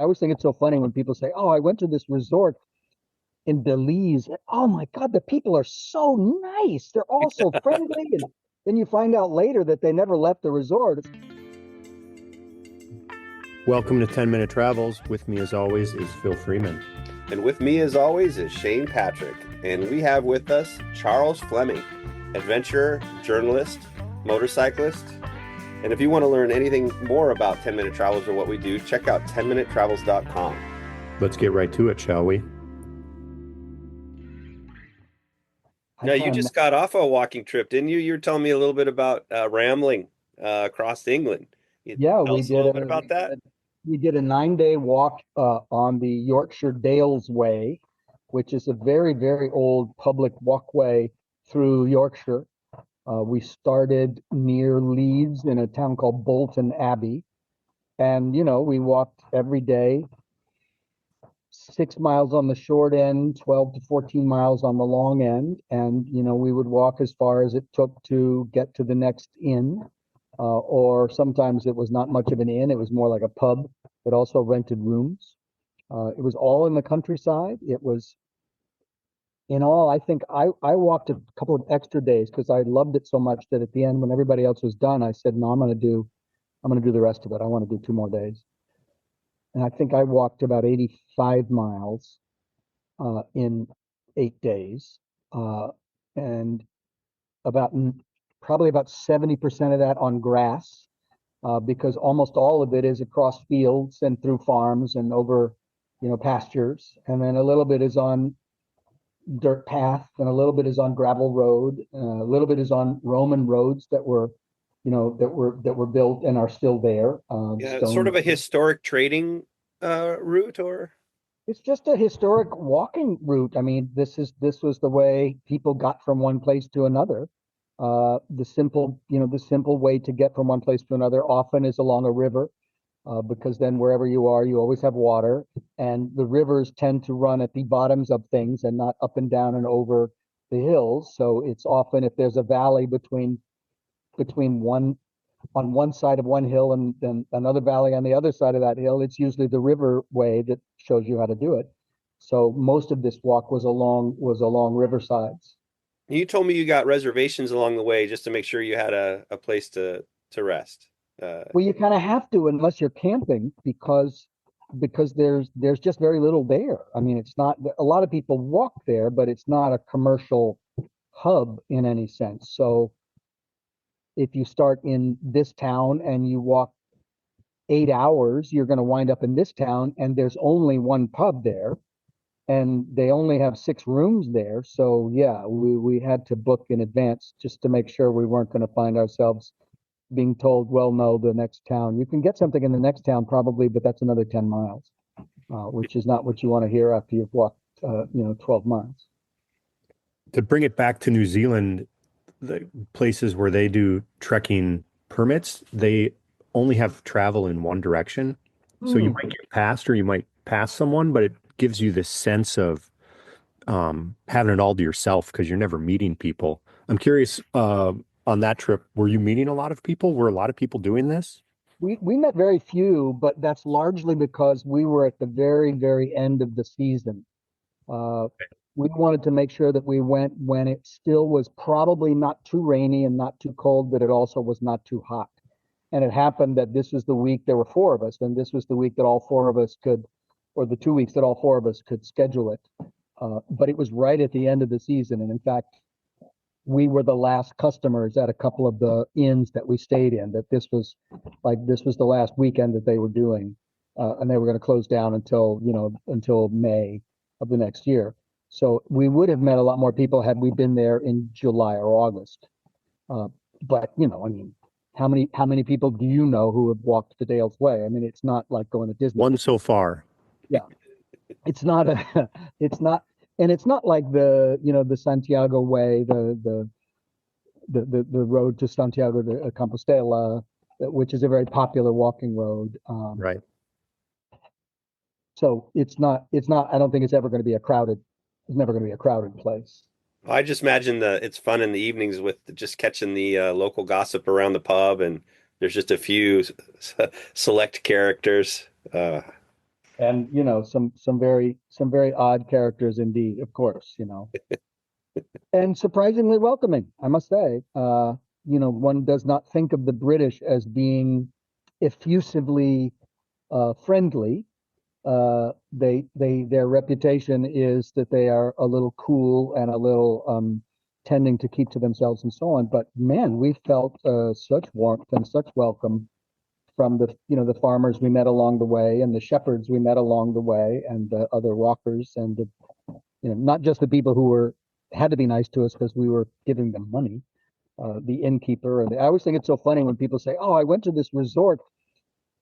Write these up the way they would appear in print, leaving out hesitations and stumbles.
I always think it's so funny when people say, "Oh, I went to this resort in Belize. Oh my God, the people are so nice. They're all so friendly." And then you find out later that they never left the resort. Welcome to 10 Minute Travels. With me, as always, is Phil Freeman. And with me, as always, is Shane Patrick. And we have with us Charles Fleming, adventurer, journalist, motorcyclist. And if you want to learn anything more about 10 Minute Travels or what we do, check out 10minutetravels.com. Let's get right to it, shall we? Yeah, you just got off a walking trip, didn't you? You were telling me a little bit about rambling across England. You Yeah, tell we us a did little a bit about that? we did a 9-day walk on the Yorkshire Dales Way, which is a very, very old public walkway through Yorkshire. We started near Leeds in a town called Bolton Abbey, and we walked every day, 6 miles on the short end, 12 to 14 miles on the long end, and we would walk as far as it took to get to the next inn. Or sometimes it was not much of an inn, it was more like a pub that also rented rooms. It was all in the countryside. It was, in all, I think I walked a couple of extra days because I loved it so much that at the end, when everybody else was done, I said, no, I'm gonna do the rest of it. I want to do 2 more days. And I think I walked about 85 miles in 8 days. And about probably about 70% of that on grass, because almost all of it is across fields and through farms and over, pastures, and then a little bit is on dirt path, and a little bit is on gravel road, a little bit is on Roman roads that were built and are still there. Yeah, it's sort Stone. of a historic trading route, or It's just a historic walking route. I mean, this was the way people got from one place to another. The simple way to get from one place to another often is along a river, because then wherever you are, you always have water, and the rivers tend to run at the bottoms of things and not up and down and over the hills. So it's often, if there's a valley between one on one side of one hill and then another valley on the other side of that hill, it's usually the river way that shows you how to do it. So most of this walk was along riversides. you told me you got reservations along the way just to make sure you had a place to rest. Well, you kind of have to unless you're camping, because there's just very little there. I mean, it's not, a lot of people walk there, but it's not a commercial hub in any sense. So if you start in this town and you walk 8 hours, you're going to wind up in this town, and there's only one pub there, and they only have 6 rooms there. So yeah, we had to book in advance just to make sure we weren't going to find ourselves being told, well, no, the next town. You can get something in the next town probably, but that's another 10 miles, which is not what you want to hear after you've walked, 12 miles. To bring it back to New Zealand, the places where they do trekking permits, they only have travel in one direction. So you Hmm. might get passed or you might pass someone, but it gives you this sense of having it all to yourself because you're never meeting people. I'm curious, on that trip, were you meeting a lot of people? Were a lot of people doing this? We met very few, but that's largely because we were at the very, very end of the season. Uh, we wanted to make sure that we went when it still was probably not too rainy and not too cold, but it also was not too hot. And it happened that this was the week there were 4 of us, and this was the week that all 4 of us could, or the 2 weeks that all 4 of us could schedule it. But it was right at the end of the season, and in fact, we were the last customers at a couple of the inns that we stayed in. That this was the last weekend that they were doing, and they were going to close down until May of the next year. So we would have met a lot more people had we been there in July or August. Uh, but I mean, how many people do you know who have walked the Dales Way? I mean, it's not like going to Disney. One so far. Yeah, it's not a, it's not, and it's not like the Santiago Way, the road to Santiago de Compostela, which is a very popular walking road. Right. So it's not. I don't think it's ever going to be a crowded. It's never going to be a crowded place. I just imagine it's fun in the evenings with just catching the local gossip around the pub, and there's just a few select characters. And some very odd characters indeed, of course, and surprisingly welcoming, I must say. One does not think of the British as being effusively friendly. Their reputation is that they are a little cool and a little tending to keep to themselves and so on. But man, we felt such warmth and such welcome from the farmers we met along the way, and the shepherds we met along the way, and the other walkers, and not just the people who had to be nice to us because we were giving them money. The innkeeper, and I always think it's so funny when people say, "Oh, I went to this resort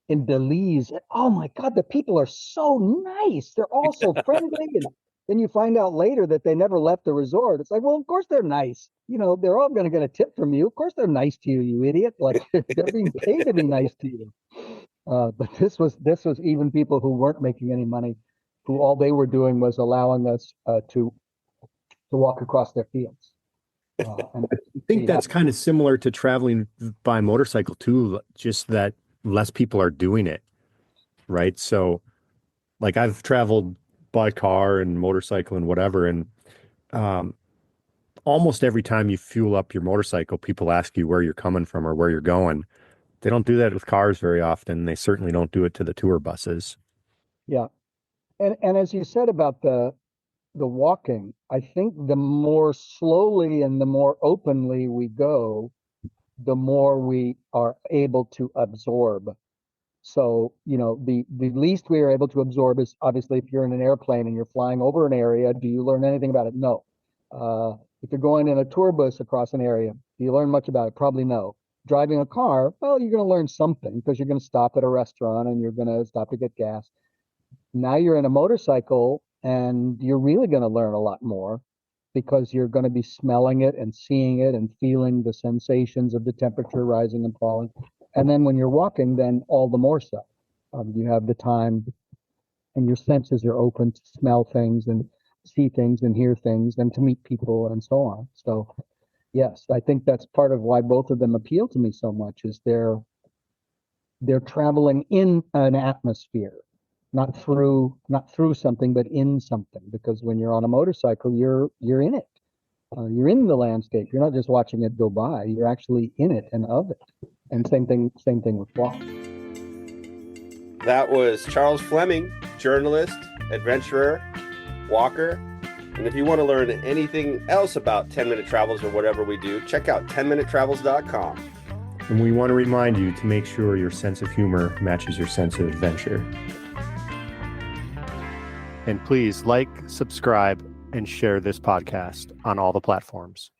in Belize. Oh my God, the people are so nice. They're all so friendly." And then you find out later that they never left the resort. It's like, well, of course they're nice. They're all going to get a tip from you. Of course they're nice to you, you idiot. Like they're being paid to be nice to you. But this was even people who weren't making any money, who all they were doing was allowing us to walk across their fields. I think that's kind of similar to traveling by motorcycle too, just that less people are doing it, right? So like I've traveled by car and motorcycle and whatever, and almost every time you fuel up your motorcycle, people ask you where you're coming from or where you're going. They don't do that with cars very often. They certainly don't do it to the tour buses. Yeah. And as you said about the walking, I think the more slowly and the more openly we go, the more we are able to absorb. So, the least we are able to absorb is obviously if you're in an airplane and you're flying over an area, do you learn anything about it? No. If you're going in a tour bus across an area, do you learn much about it? Probably no. Driving a car, well, you're going to learn something because you're going to stop at a restaurant and you're going to stop to get gas. Now you're in a motorcycle and you're really going to learn a lot more because you're going to be smelling it and seeing it and feeling the sensations of the temperature rising and falling. And then when you're walking, then all the more so. You have the time and your senses are open to smell things and see things and hear things and to meet people and so on. So yes, I think that's part of why both of them appeal to me so much is they're traveling in an atmosphere, not through something, but in something. Because when you're on a motorcycle, you're in it. You're in the landscape. You're not just watching it go by. You're actually in it and of it. And same thing with walking. That was Charles Fleming, journalist, adventurer, walker. And if you want to learn anything else about 10-minute travels or whatever we do, check out 10minutetravels.com. And we want to remind you to make sure your sense of humor matches your sense of adventure. And please like, subscribe, and share this podcast on all the platforms.